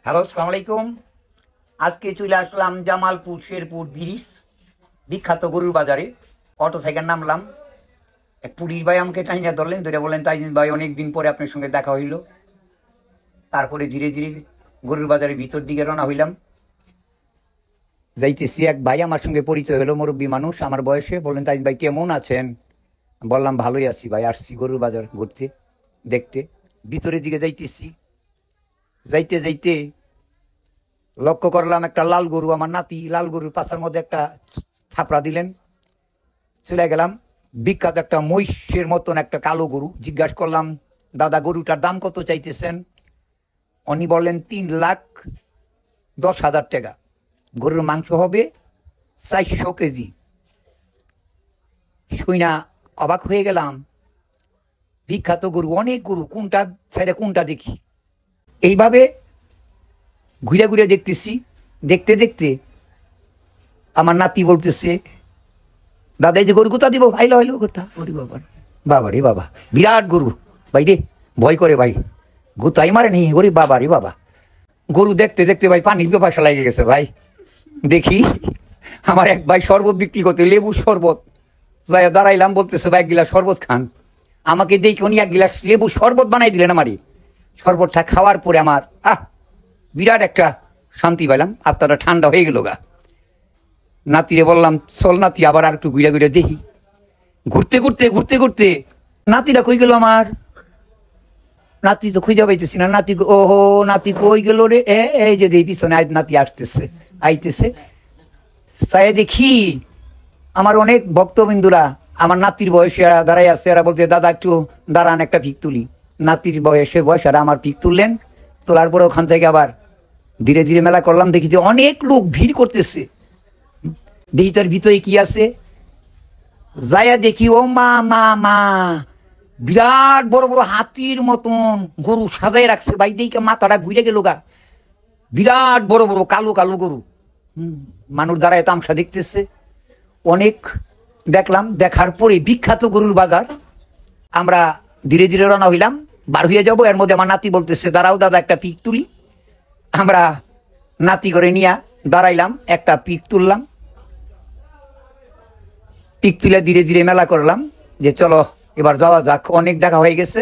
Hello, আসসালামু আলাইকুম। আজকে চলে আসলাম জামালপুর শেরপুর ব্রিজ বিখ্যাত গরুর বাজারে। অটো থেকে নামলাম, এক পুলিশ ভাই আমাকে টাইনা ধরলেন, ধরে বললেন তাই ভাই অনেকদিন পরে আপনার সঙ্গে দেখা হইল। তারপরে ধীরে ধীরে গরুর বাজারের ভিতর দিকে রওনা হইলাম। যাইতেছি, এক ভাই আমার সঙ্গে পরিচয় হলো, মুরব্বী মানুষ আমার বয়সে। বললেন তাই ভাই কেমন আছেন? বললাম ভালোই আছি ভাই, আসছি গরুর বাজার ঘুরতে দেখতে। ভিতরের দিকে যাইতেছি, যাইতে যাইতে লক্ষ্য করলাম একটা লাল গরু। আমার নাতি লাল গরুর পাশার মধ্যে একটা থাপড়া দিলেন। চলে গেলাম, বিখ্যাত একটা মহিষের মতন একটা কালো গরু। জিজ্ঞাসা করলাম, দাদা গরুটার দাম কত চাইতেছেন? উনি বললেন 3,10,000 টাকা। গরুর মাংস হবে 400 কেজি। শুইনা অবাক হয়ে গেলাম, বিখ্যাত গরু, অনেক গরু, কোনটা ছেড়ে কোনটা দেখি। এইভাবে ঘুরে ঘুরে দেখতেছি। দেখতে দেখতে আমার নাতি বলতেছে, দাদা এই যে গরু কোথা দিব? আইলো আইলো কোথা? ওরে বাবা, বাবা রে বাবা, বিরাট গরু ভাই রে, ভয় করে ভাই, গোতাই মারে নি। ওরে বাবা রে বাবা। গরু দেখতে দেখতে ভাই পানির পিপাসা লেগে গেছে ভাই। দেখি আমার এক ভাই শরবত বিক্রি করতে, লেবু শরবত। যাই দাঁড়াইলাম, বলতেছে ভাই এক গিলাস শরবত খান। আমাকে দেখি উনি এক গিলাস লেবু শরবত বানাই দিলেন আমারই। শরবতটা খাওয়ার পরে আমার বিরাট একটা শান্তি পাইলাম, আত্মাটা ঠান্ডা হয়ে গেল গা। নাতিরে বললাম, চল নাতি আবার আর একটু ঘুরে ঘুরে দেখি। ঘুরতে ঘুরতে ঘুরতে ঘুরতে নাতিটা কই গেল আমার? নাতি তো খুঁজে পাইতেছি না। নাতি, ওহো নাতি কই গেল রে? এই যে দেখি পিছনে নাতি আসতেছে, আইতেছে। চাই দেখি আমার অনেক ভক্তবিন্দুরা আমার নাতির বয়সে দাঁড়াই আছে। এরা বলতে, দাদা একটু দাঁড়ান, একটা পিক তুলি। নাতির বয়সে এরা আমার পিক তুললেন। তোলার পরে ওখান থেকে আবার ধীরে ধীরে মেলা করলাম। দেখি যে অনেক লোক ভিড় করতেছে। দেখি তার ভিতরে কি আছে। যাইয়া দেখি, ও মা মা মা, বিরাট বড় বড় হাতির মতন গরু সাজাই রাখছে ভাই। দেখে মাথাটা ঘুরে গেল গা। বিরাট বড় বড় কালো কালো গরু। মানুষ দাঁড়ায় তামসা দেখতেছে। অনেক দেখলাম। দেখার পরে বিখ্যাত গরুর বাজার। আমরা ধীরে ধীরে রওনা হইলাম, বার হয়ে যাবো। এর মধ্যে আমার নাতি বলতেছে, দাঁড়াও দাদা একটা পিক তুলি। আমরা নাতি করে নিয়ে দাঁড়াইলাম, একটা পিক তুললাম। পিক তুলে ধীরে ধীরে মেলা করলাম যে চলো এবার যাওয়া যাক, অনেক দেখা হয়ে গেছে।